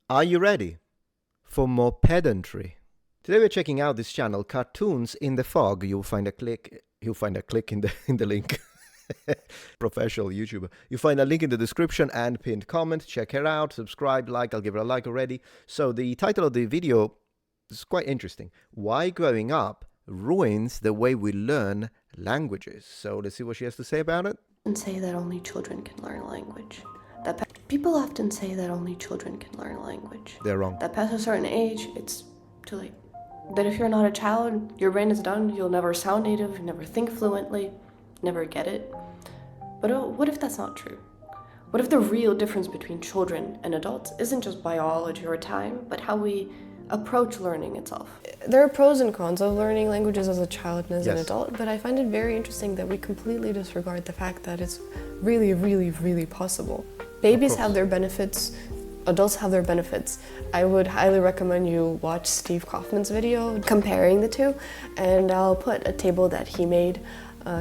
Are you ready for more pedantry? Today we're checking out this channel, Cartoons in the Fog. You'll find a click in the link. Professional YouTuber. You find a link in the description and pinned comment. Check her out, subscribe, like. I'll give her a like already. So the title of the video is quite interesting. Why growing up ruins the way we learn languages. So let's see what she has to say about it. And say that only children can learn a language. People often say that only children can learn a language. They're wrong. That past a certain age, it's too late. That if you're not a child, your brain is done, you'll never sound native, never think fluently, never get it. But what if that's not true? What if the real difference between children and adults isn't just biology or time, but how we approach learning itself? There are pros and cons of learning languages as a child and as an adult, but I find it very interesting that we completely disregard the fact that it's really, really, really possible. Babies have their benefits, adults have their benefits. I would highly recommend you watch Steve Kaufman's video comparing the two, and I'll put a table that he made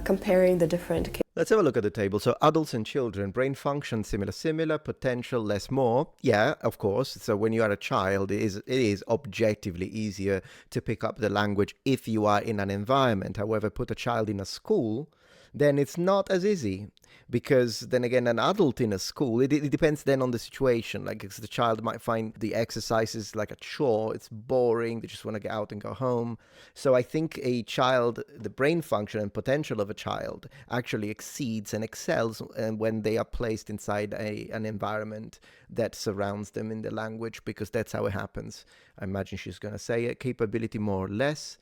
comparing the different cases. Let's have a look at the table. So adults and children, brain function, similar, potential, less, more. Yeah, of course. So when you are a child, it is objectively easier to pick up the language if you are in an environment. However, put a child in a school, then it's not as easy. Because then again, an adult in a school, it depends then on the situation. Like the child might find the exercises like a chore, it's boring, they just want to get out and go home. So I think a child, the brain function and potential of a child actually exceeds and excels when they are placed inside an environment that surrounds them in the language, because that's how it happens. I imagine she's going to say it, capability more or less.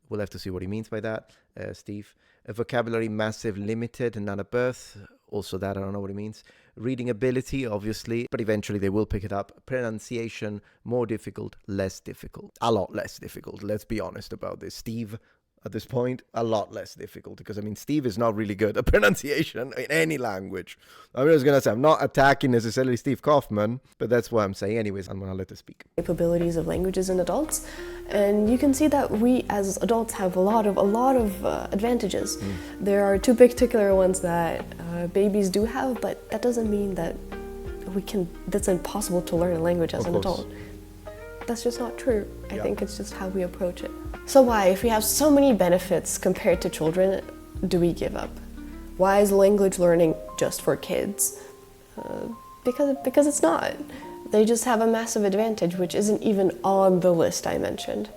We'll have to see what he means by that, Steve. A vocabulary massive, limited, and not at birth. Also that, I don't know what it means. Reading ability, obviously, but eventually they will pick it up. Pronunciation, more difficult, less difficult. A lot less difficult, let's be honest about this. Steve, at this point, a lot less difficult, because, I mean, Steve is not really good at pronunciation in any language. I'm just going to say, I'm not attacking necessarily Steve Kaufman, but that's what I'm saying. Anyways, I'm going to let her speak. Capabilities of languages in adults, and you can see that we as adults have a lot of advantages. There are two particular ones that babies do have, but that doesn't mean that that's impossible to learn a language as an adult. That's just not true. I think it's just how we approach it. So why, if we have so many benefits compared to children, do we give up? Why is language learning just for kids? Because it's not. They just have a massive advantage, which isn't even on the list I mentioned.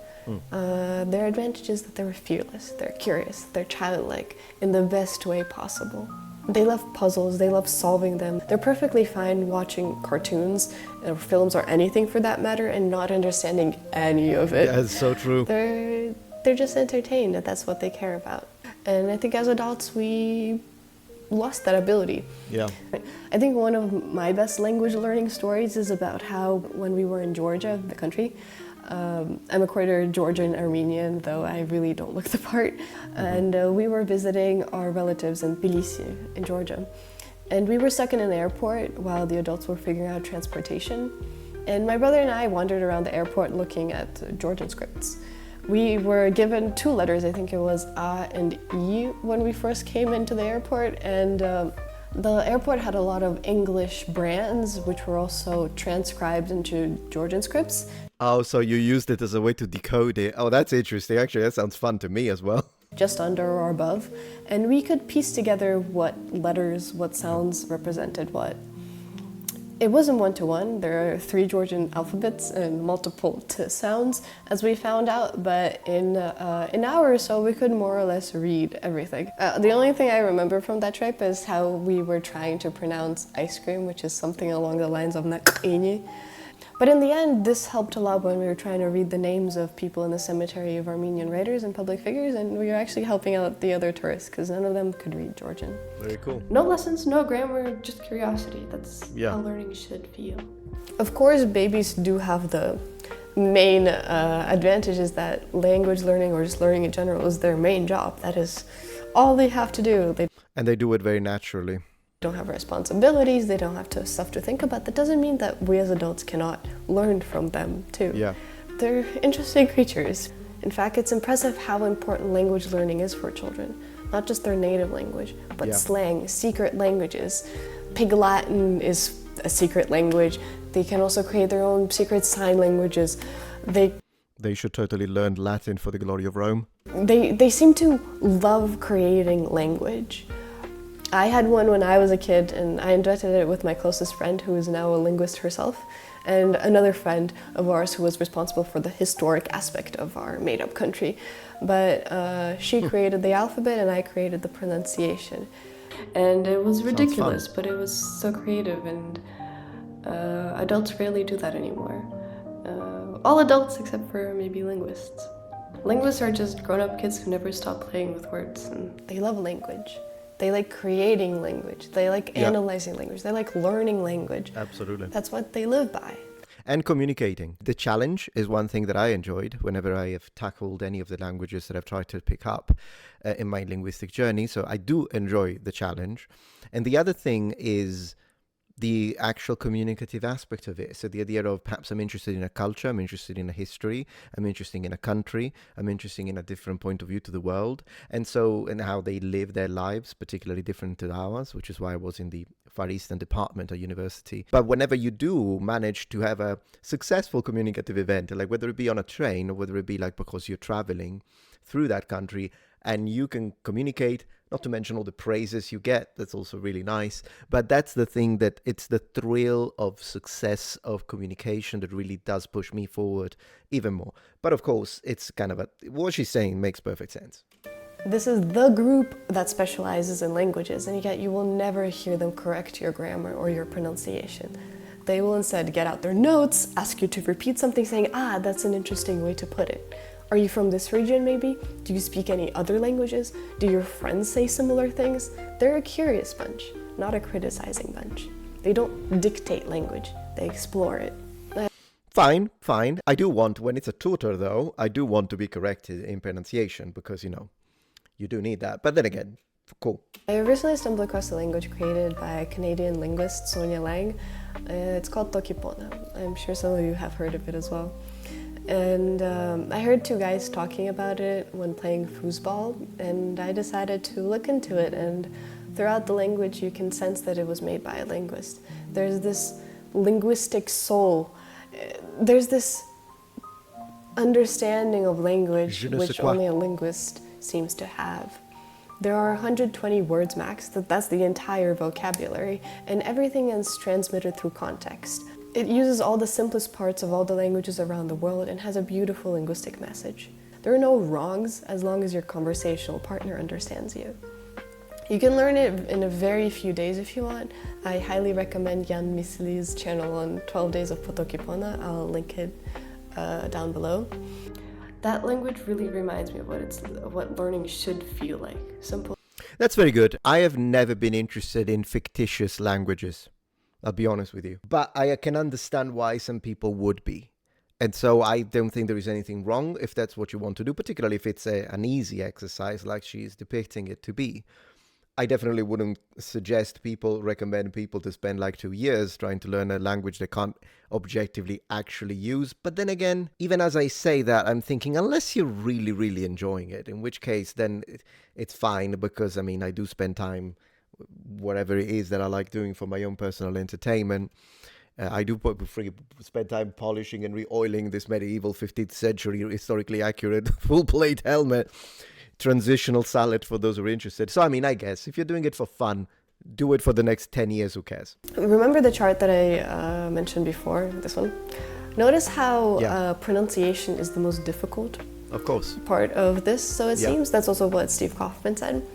Their advantage is that they're fearless, they're curious, they're childlike in the best way possible. They love puzzles, they love solving them. They're perfectly fine watching cartoons or films or anything for that matter and not understanding any of it. Yeah, it's so true. They're just entertained, and that's what they care about. And I think as adults we lost that ability. Yeah. I think one of my best language learning stories is about how when we were in Georgia, the country, I'm a quarter Georgian Armenian, though I really don't look the part. And we were visiting our relatives in Tbilisi, in Georgia. And we were stuck in an airport while the adults were figuring out transportation. And my brother and I wandered around the airport looking at Georgian scripts. We were given two letters, I think it was A and E, when we first came into the airport. And the airport had a lot of English brands, which were also transcribed into Georgian scripts. Oh, so you used it as a way to decode it. Oh, that's interesting. Actually, that sounds fun to me as well. Just under or above. And we could piece together what letters, what sounds represented what. It wasn't one-to-one. There are 3 Georgian alphabets and multiple sounds, as we found out, but in an hour or so we could more or less read everything. The only thing I remember from that trip is how we were trying to pronounce ice cream, which is something along the lines of nakini. But in the end, this helped a lot when we were trying to read the names of people in the cemetery of Armenian writers and public figures, and we were actually helping out the other tourists because none of them could read Georgian. Very cool. No lessons, no grammar, just curiosity. That's how learning should feel. Of course, babies do have the main advantage is that language learning, or just learning in general, is their main job. That is all they have to do. And they do it very naturally. Don't have responsibilities, they don't have stuff to think about. That doesn't mean that we as adults cannot learn from them too. Yeah. They're interesting creatures. In fact, it's impressive how important language learning is for children. Not just their native language, but slang, secret languages. Pig Latin is a secret language. They can also create their own secret sign languages. They should totally learn Latin for the glory of Rome. They seem to love creating language. I had one when I was a kid, and I invented it with my closest friend, who is now a linguist herself, and another friend of ours who was responsible for the historic aspect of our made-up country. But she created the alphabet, and I created the pronunciation. And it was ridiculous, but it was so creative, and adults rarely do that anymore. All adults except for maybe linguists. Linguists are just grown-up kids who never stop playing with words, and they love language. They like creating language. They like analyzing language. They like learning language. Absolutely. That's what they live by. And communicating. The challenge is one thing that I enjoyed whenever I have tackled any of the languages that I've tried to pick up in my linguistic journey. So I do enjoy the challenge. And the other thing is the actual communicative aspect of it. So the idea of perhaps I'm interested in a culture, I'm interested in a history, I'm interested in a country, I'm interested in a different point of view to the world. And how they live their lives, particularly different to ours, which is why I was in the Far Eastern department at university. But whenever you do manage to have a successful communicative event, like whether it be on a train or whether it be like because you're traveling through that country and you can communicate, not to mention all the praises you get, that's also really nice. But that's the thing, that it's the thrill of success of communication that really does push me forward even more. But of course, it's kind of what she's saying makes perfect sense. This is the group that specializes in languages, and yet you will never hear them correct your grammar or your pronunciation. They will instead get out their notes, ask you to repeat something, saying, that's an interesting way to put it. Are you from this region maybe? Do you speak any other languages? Do your friends say similar things? They're a curious bunch, not a criticizing bunch. They don't dictate language, they explore it. Fine. I do want, when it's a tutor though, I do want to be corrected in pronunciation because, you do need that. But then again, cool. I recently stumbled across a language created by a Canadian linguist, Sonia Lang. It's called Tokipona. I'm sure some of you have heard of it as well. And I heard two guys talking about it when playing foosball, and I decided to look into it. And throughout the language, you can sense that it was made by a linguist. There's this linguistic soul. There's this understanding of language which only a linguist seems to have. There are 120 words max, that's the entire vocabulary, and everything is transmitted through context. It uses all the simplest parts of all the languages around the world and has a beautiful linguistic message. There are no wrongs as long as your conversational partner understands you. You can learn it in a very few days if you want. I highly recommend Jan Misli's channel on 12 Days of Potokipona. I'll link it down below. That language really reminds me of what learning should feel like. Simple. That's very good. I have never been interested in fictitious languages. I'll be honest with you. But I can understand why some people would be. And so I don't think there is anything wrong if that's what you want to do, particularly if it's an easy exercise like she's depicting it to be. I definitely wouldn't recommend people to spend like 2 years trying to learn a language they can't objectively actually use. But then again, even as I say that, I'm thinking, unless you're really, really enjoying it, in which case then it's fine, because I do spend time, whatever it is that I like doing for my own personal entertainment. I do spend time polishing and re-oiling this medieval 15th century historically accurate full-plate helmet. Transitional salad for those who are interested. So I guess if you're doing it for fun, do it for the next 10 years, who cares? Remember the chart that I mentioned before, this one? Notice how pronunciation is the most difficult part of this. So it seems that's also what Steve Kaufman said.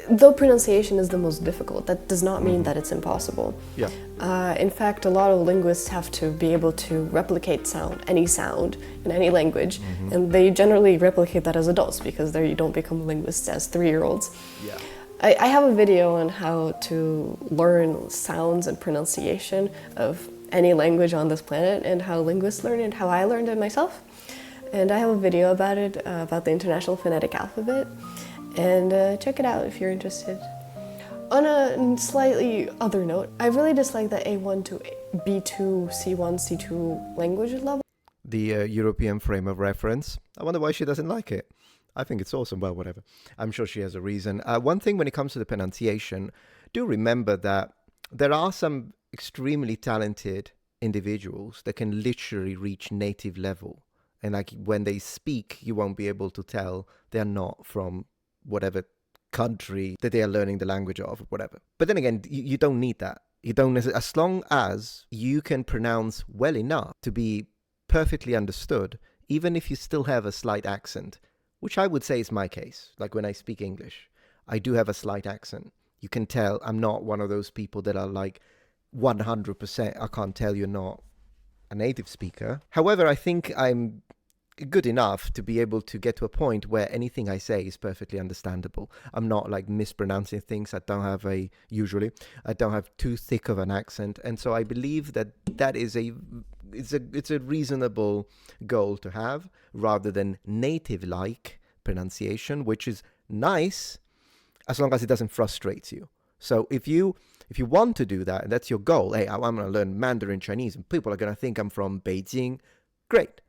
Though pronunciation is the most difficult, that does not mean that it's impossible. In fact, a lot of linguists have to be able to replicate any sound in any language, and they generally replicate that as adults because you don't become linguists as 3-year-olds. I have a video on how to learn sounds and pronunciation of any language on this planet and how linguists learn it, how I learned it myself. And I have a video about it, about the International Phonetic Alphabet. And check it out if you're interested. On a slightly other note, I really dislike the A1 to B2, C1, C2 language level. The European frame of reference. I wonder why she doesn't like it. I think it's awesome. Well, whatever. I'm sure she has a reason. One thing when it comes to the pronunciation, do remember that there are some extremely talented individuals that can literally reach native level. And like when they speak, you won't be able to tell they're not from whatever country that they are learning the language of or whatever. But then again, you don't need that. You don't necessarily, as long as you can pronounce well enough to be perfectly understood, even if you still have a slight accent, which I would say is my case. Like when I speak English, I do have a slight accent. You can tell I'm not one of those people that are like 100%, I can't tell you're not a native speaker. However, I think I'm good enough to be able to get to a point where anything I say is perfectly understandable. I'm not like mispronouncing things. I don't have too thick of an accent. And so I believe that it's a reasonable goal to have, rather than native-like pronunciation, which is nice as long as it doesn't frustrate you. So if you want to do that, and that's your goal, hey, I'm going to learn Mandarin Chinese, and people are going to think I'm from Beijing, great.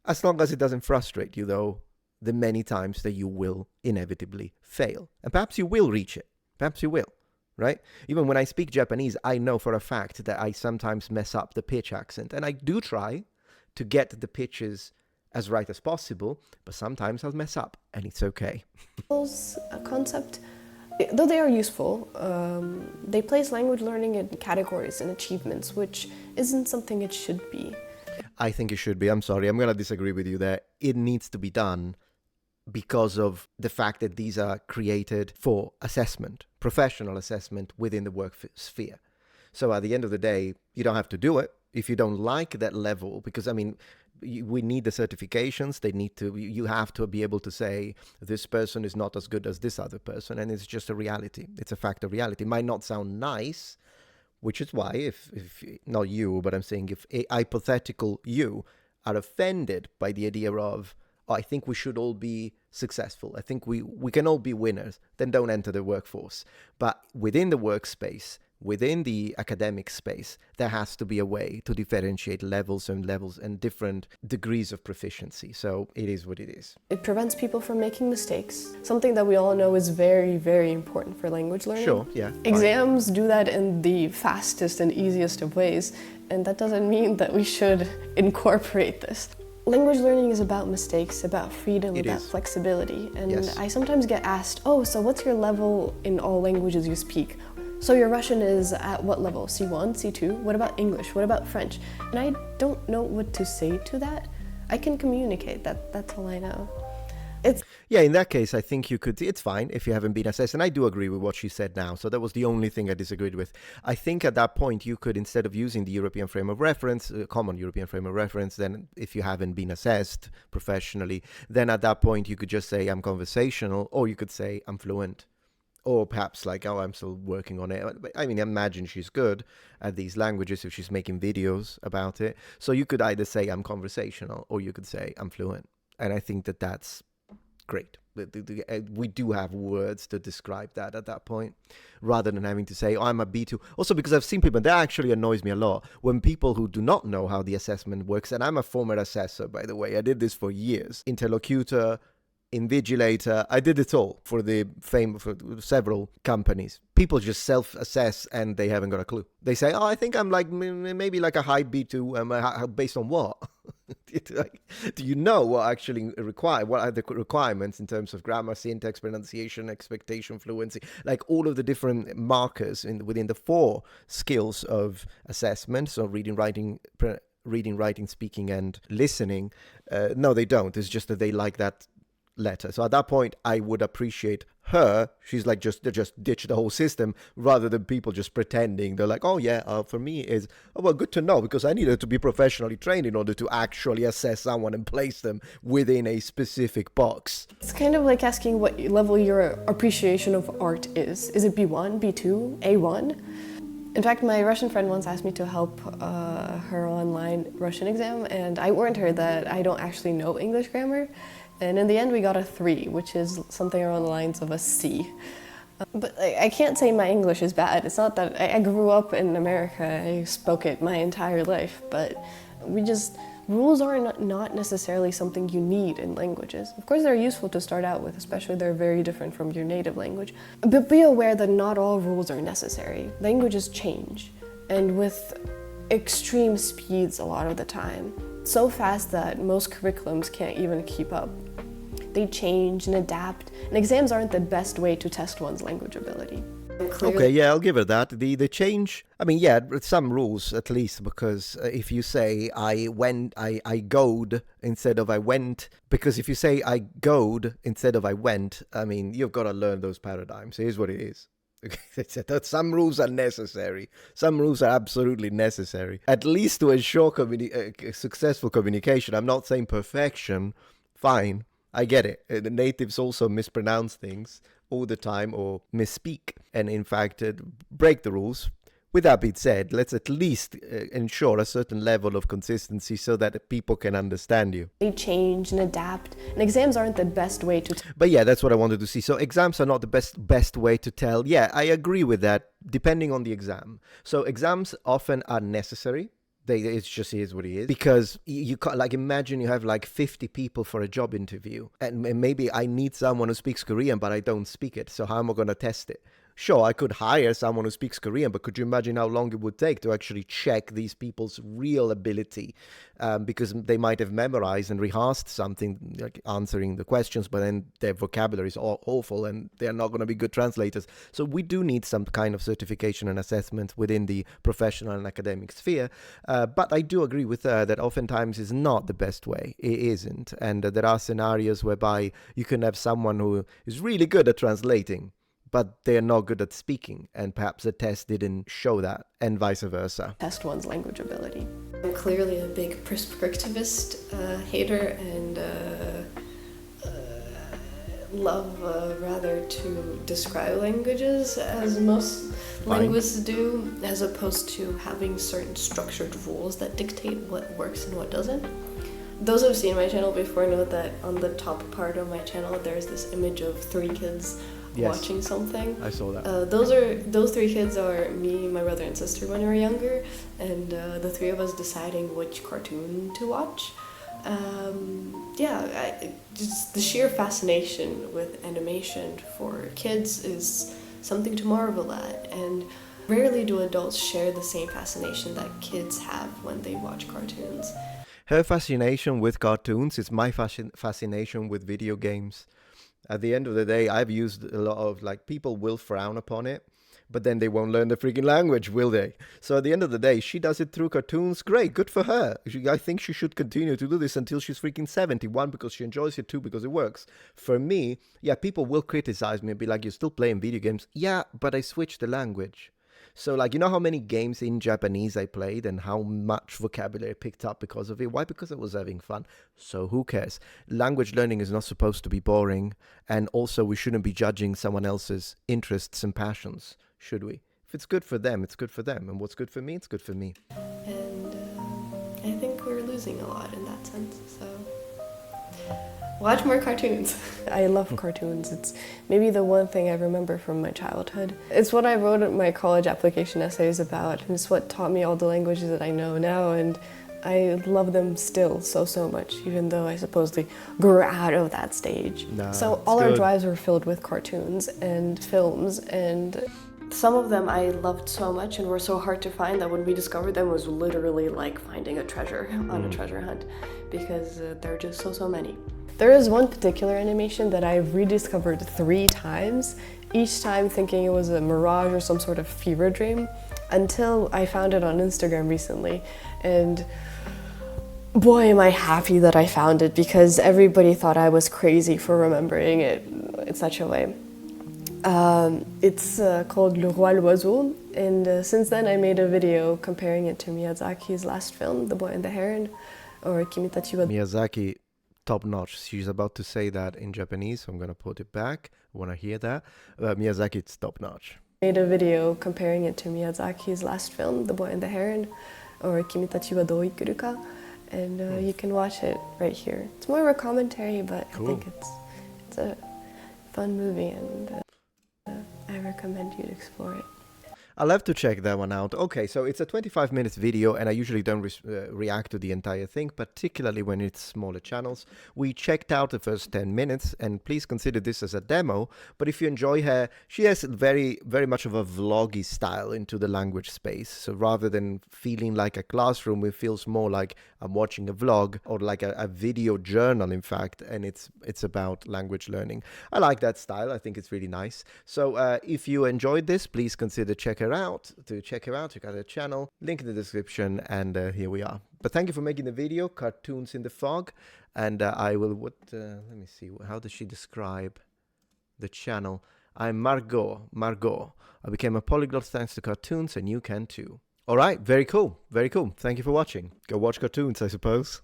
As long as it doesn't frustrate you, though, the many times that you will inevitably fail. And perhaps you will reach it. Perhaps you will, right? Even when I speak Japanese, I know for a fact that I sometimes mess up the pitch accent. And I do try to get the pitches as right as possible, but sometimes I'll mess up, and it's okay. A concept, though they are useful, they place language learning in categories and achievements, which isn't something it should be. I think it should be. I'm sorry, I'm going to disagree with you there. It needs to be done because of the fact that these are created for assessment, professional assessment within the work sphere. So at the end of the day, you don't have to do it if you don't like that level, because I mean, we need the certifications. You have to be able to say this person is not as good as this other person, and it's just a reality. It's a fact of reality. It might not sound nice, which is why if not you, but I'm saying if a hypothetical you are offended by the idea of, oh, I think we should all be successful, I think we can all be winners, then don't enter the workforce. But within the workspace, within the academic space, there has to be a way to differentiate levels and different degrees of proficiency. So it is what it is. It prevents people from making mistakes, something that we all know is very, very important for language learning. Sure, yeah. Exams do that in the fastest and easiest of ways, and that doesn't mean that we should incorporate this. Language learning is about mistakes, about freedom, about flexibility. And yes. I sometimes get asked, oh, so what's your level in all languages you speak? So your Russian is at what level? C1, C2? What about English? What about French? And I don't know what to say to that. I can communicate, that's all I know. Yeah, in that case, I think you could, it's fine if you haven't been assessed. And I do agree with what she said now. So that was the only thing I disagreed with. I think at that point, you could, instead of using the European frame of reference, common European frame of reference, then if you haven't been assessed professionally, then at that point, you could just say, I'm conversational, or you could say, I'm fluent. Or perhaps like, oh, I'm still working on it. I mean, imagine she's good at these languages if she's making videos about it. So you could either say I'm conversational, or you could say I'm fluent. And I think that that's great. We do have words to describe that at that point, rather than having to say, oh, I'm a B2. Also, because I've seen people, that actually annoys me a lot, when people who do not know how the assessment works, and I'm a former assessor, by the way, I did this for years, interlocutor, invigilator, I did it all for several companies. People just self-assess and they haven't got a clue. They say, oh, I think I'm like maybe like a high B2, based on what? Do you know what actually what are the requirements in terms of grammar, syntax, pronunciation, expectation, fluency, like all of the different markers within the 4 skills of assessment, so reading, writing, speaking, and listening? No, they don't. It's just that they like that letter. So at that point, I would appreciate her. She's like, just ditch the whole system, rather than people just pretending. They're like, oh yeah, for me is, oh well, good to know, because I needed to be professionally trained in order to actually assess someone and place them within a specific box. It's kind of like asking what level your appreciation of art is. Is it B1, B2, A1? In fact, my Russian friend once asked me to help her online Russian exam, and I warned her that I don't actually know English grammar. And in the end, we got a 3, which is something around the lines of a C. But I can't say my English is bad. It's not that I grew up in America. I spoke it my entire life. But rules are not necessarily something you need in languages. Of course, they're useful to start out with, especially they're very different from your native language. But be aware that not all rules are necessary. Languages change. And with extreme speeds a lot of the time. So fast that most curriculums can't even keep up. They change and adapt, and exams aren't the best way to test one's language ability. Okay, yeah, I'll give her that. The change, I mean, yeah, some rules at least, because if you say I goed instead of I went, because if you say I goed instead of I went, I mean, you've got to learn those paradigms. Here's what it is. Some rules are necessary. Some rules are absolutely necessary, at least to ensure successful communication. I'm not saying perfection. Fine, I get it. The natives also mispronounce things all the time or misspeak, and in fact break the rules. With that being said, let's at least ensure a certain level of consistency so that people can understand you. They change and adapt, and exams aren't the best way to... But yeah, that's what I wanted to see. So exams are not the best way to tell. Yeah, I agree with that, depending on the exam. So exams often are necessary. It just is what it is, because you can't, like, imagine you have like 50 people for a job interview, and maybe I need someone who speaks Korean, but I don't speak it. So how am I going to test it? Sure, I could hire someone who speaks Korean, but could you imagine how long it would take to actually check these people's real ability? Because they might have memorized and rehearsed something, like answering the questions, but then their vocabulary is awful and they're not going to be good translators. So we do need some kind of certification and assessment within the professional and academic sphere. But I do agree with her that oftentimes is not the best way. It isn't. And there are scenarios whereby you can have someone who is really good at translating, but they're not good at speaking, and perhaps the test didn't show that, and vice versa. Test one's language ability. I'm clearly a big prescriptivist hater, and love rather to describe languages, as most linguists do, as opposed to having certain structured rules that dictate what works and what doesn't. Those who've seen my channel before know that on the top part of my channel there's this image of 3 kids watching something. I saw that. Those 3 kids are me, my brother, and sister when we were younger, and the 3 of us deciding which cartoon to watch. Just the sheer fascination with animation for kids is something to marvel at, and rarely do adults share the same fascination that kids have when they watch cartoons. Her fascination with cartoons is my fascination with video games. At the end of the day, I've used a lot of, like, people will frown upon it, but then they won't learn the freaking language, will they? So at the end of the day, she does it through cartoons. Great, good for her. I think she should continue to do this until she's freaking 70. 1, because she enjoys it. 2, because it works. For me, yeah, people will criticize me and be like, you're still playing video games. Yeah, but I switched the language. So, like, you know how many games in Japanese I played and how much vocabulary I picked up because of it? Why? Because I was having fun. So who cares? Language learning is not supposed to be boring. And also, we shouldn't be judging someone else's interests and passions, should we? If it's good for them, it's good for them. And what's good for me, it's good for me. And I think we're losing a lot in that sense, so... watch more cartoons. I love cartoons. It's maybe the one thing I remember from my childhood. It's what I wrote my college application essays about, and it's what taught me all the languages that I know now, and I love them still so much, even though I supposedly grew out of that stage. So all our drives were filled with cartoons and films, and some of them I loved so much and were so hard to find that when we discovered them, it was literally like finding a treasure on a treasure hunt, because there are just so many. There is one particular animation that I've rediscovered 3 times, each time thinking it was a mirage or some sort of fever dream, until I found it on Instagram recently. And boy, am I happy that I found it, because everybody thought I was crazy for remembering it in such a way. It's called Le Roi l'Oiseau, and since then I made a video comparing it to Miyazaki's last film, The Boy and the Heron, or Kimitachi wa... Miyazaki, top notch. She's about to say that in Japanese, so I'm going to put it back. I want to hear that. Miyazaki, it's top notch. Made a video comparing it to Miyazaki's last film, The Boy and the Heron, or Kimitachi wa dou ikuru ka, and you can watch it right here. It's more of a commentary, but cool. I think it's a fun movie, and I recommend you to explore it. I'll have to check that one out. Okay, so it's a 25 minutes video, and I usually don't react to the entire thing, particularly when it's smaller channels. We checked out the first 10 minutes, and please consider this as a demo. But if you enjoy her, she has very, very much of a vloggy style into the language space. So rather than feeling like a classroom, it feels more like I'm watching a vlog, or like a video journal, in fact, and it's about language learning. I like that style. I think it's really nice. So if you enjoyed this, please consider check her out her channel, link in the description, and here we are. But thank you for making the video, Cartoons in the Fog, and I will, let me see, how does she describe the channel? I'm Margot. I became a polyglot thanks to cartoons, and you can too. All right, very cool. Thank you for watching. Go watch cartoons, I suppose.